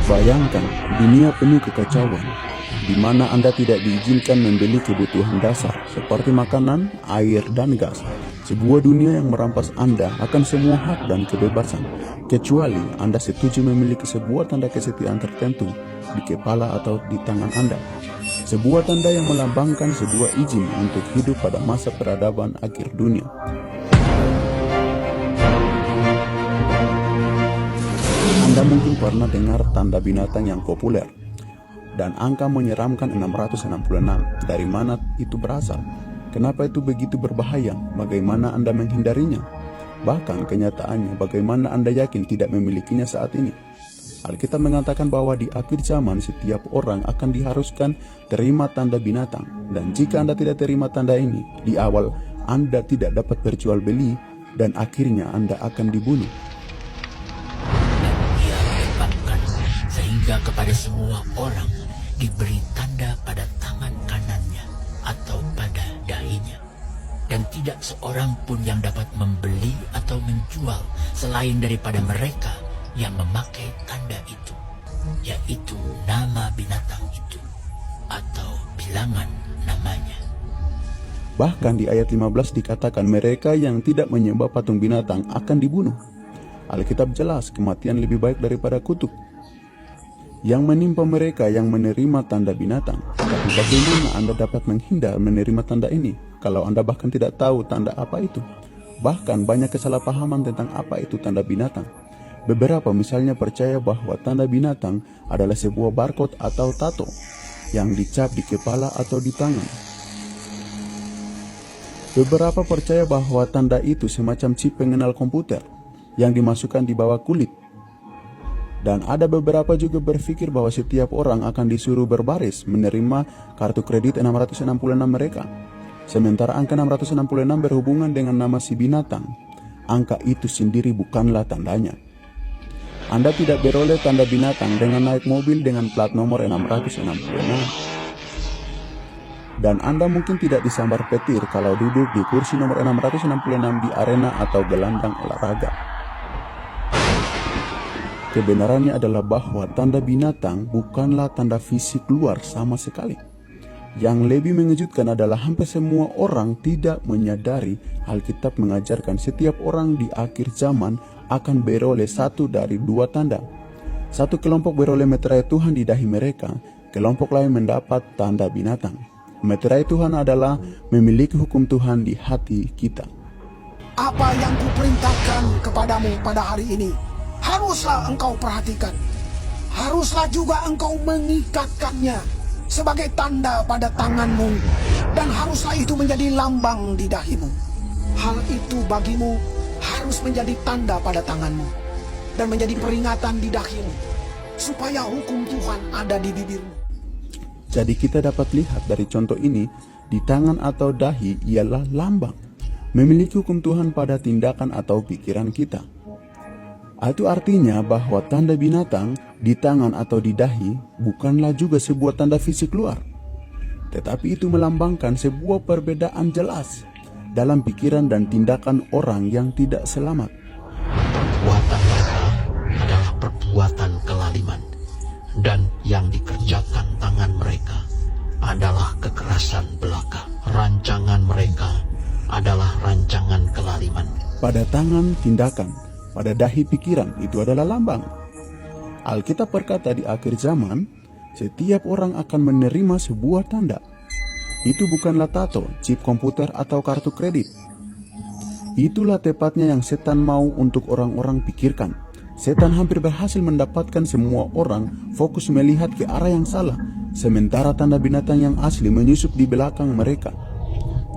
Bayangkan dunia penuh kekacauan, di mana Anda tidak diizinkan membeli kebutuhan dasar seperti makanan, air, dan gas. Sebuah dunia yang merampas Anda akan semua hak dan kebebasan, kecuali Anda setuju memiliki sebuah tanda kesetiaan tertentu di kepala atau di tangan Anda. Sebuah tanda yang melambangkan sebuah izin untuk hidup pada masa peradaban akhir dunia. Anda mungkin pernah dengar tanda binatang yang populer, dan angka menyeramkan 666. Dari mana itu berasal? Kenapa itu begitu berbahaya? Bagaimana Anda menghindarinya? Bahkan kenyataannya, bagaimana Anda yakin tidak memilikinya saat ini? Alkitab mengatakan bahwa di akhir zaman setiap orang akan diharuskan terima tanda binatang. Dan jika Anda tidak terima tanda ini, di awal Anda tidak dapat berjual beli dan akhirnya Anda akan dibunuh. Sehingga kepada semua orang diberi tanda pada tangan kanannya atau pada dahinya. Dan tidak seorang pun yang dapat membeli atau menjual selain daripada mereka yang memakai tanda itu, yaitu nama binatang itu atau bilangan namanya. Bahkan di ayat 15 dikatakan mereka yang tidak menyembah patung binatang akan dibunuh. Alkitab jelas kematian lebih baik daripada kutuk yang menimpa mereka yang menerima tanda binatang. Tapi bagaimana Anda dapat menghindar menerima tanda ini kalau Anda bahkan tidak tahu tanda apa itu? Bahkan banyak kesalahpahaman tentang apa itu tanda binatang. Beberapa misalnya percaya bahwa tanda binatang adalah sebuah barcode atau tato yang dicap di kepala atau di tangan. Beberapa percaya bahwa tanda itu semacam chip pengenal komputer yang dimasukkan di bawah kulit. Dan ada beberapa juga berpikir bahwa setiap orang akan disuruh berbaris menerima kartu kredit 666 mereka. Sementara angka 666 berhubungan dengan nama si binatang. Angka itu sendiri bukanlah tandanya. Anda tidak beroleh tanda binatang dengan naik mobil dengan plat nomor 666. Dan Anda mungkin tidak disambar petir kalau duduk di kursi nomor 666 di arena atau gelandang olahraga. Kebenarannya adalah bahwa tanda binatang bukanlah tanda fisik luar sama sekali. Yang lebih mengejutkan adalah hampir semua orang tidak menyadari Alkitab mengajarkan setiap orang di akhir zaman akan beroleh satu dari dua tanda. Satu kelompok beroleh meterai Tuhan di dahi mereka, kelompok lain mendapat tanda binatang. Meterai Tuhan adalah memiliki hukum Tuhan di hati kita. Apa yang kuperintahkan kepadamu pada hari ini haruslah engkau perhatikan. Haruslah juga engkau mengikatkannya sebagai tanda pada tanganmu, dan haruslah itu menjadi lambang di dahimu. Hal itu bagimu harus menjadi tanda pada tanganmu dan menjadi peringatan di dahimu, supaya hukum Tuhan ada di bibirmu. Jadi kita dapat lihat dari contoh ini, di tangan atau dahi ialah lambang, memiliki hukum Tuhan pada tindakan atau pikiran kita. Itu artinya bahwa tanda binatang di tangan atau di dahi bukanlah juga sebuah tanda fisik luar. Tetapi itu melambangkan sebuah perbedaan jelas dalam pikiran dan tindakan orang yang tidak selamat. Perbuatan mereka adalah perbuatan kelaliman, dan yang dikerjakan tangan mereka adalah kekerasan belaka. Rancangan mereka adalah rancangan kelaliman. Pada tangan tindakan, pada dahi pikiran, itu adalah lambang. Alkitab berkata di akhir zaman, setiap orang akan menerima sebuah tanda. Itu bukanlah tato, chip komputer atau kartu kredit. Itulah tepatnya yang setan mau untuk orang-orang pikirkan. Setan hampir berhasil mendapatkan semua orang fokus melihat ke arah yang salah, sementara tanda binatang yang asli menyusup di belakang mereka.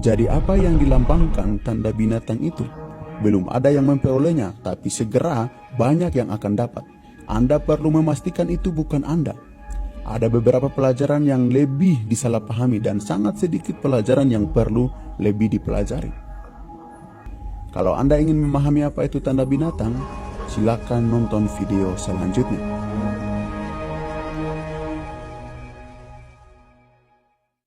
Jadi apa yang dilambangkan tanda binatang itu? Belum ada yang memperolehnya, tapi segera banyak yang akan dapat. Anda perlu memastikan itu bukan Anda. Ada beberapa pelajaran yang lebih disalahpahami dan sangat sedikit pelajaran yang perlu lebih dipelajari. Kalau Anda ingin memahami apa itu tanda binatang, silakan nonton video selanjutnya.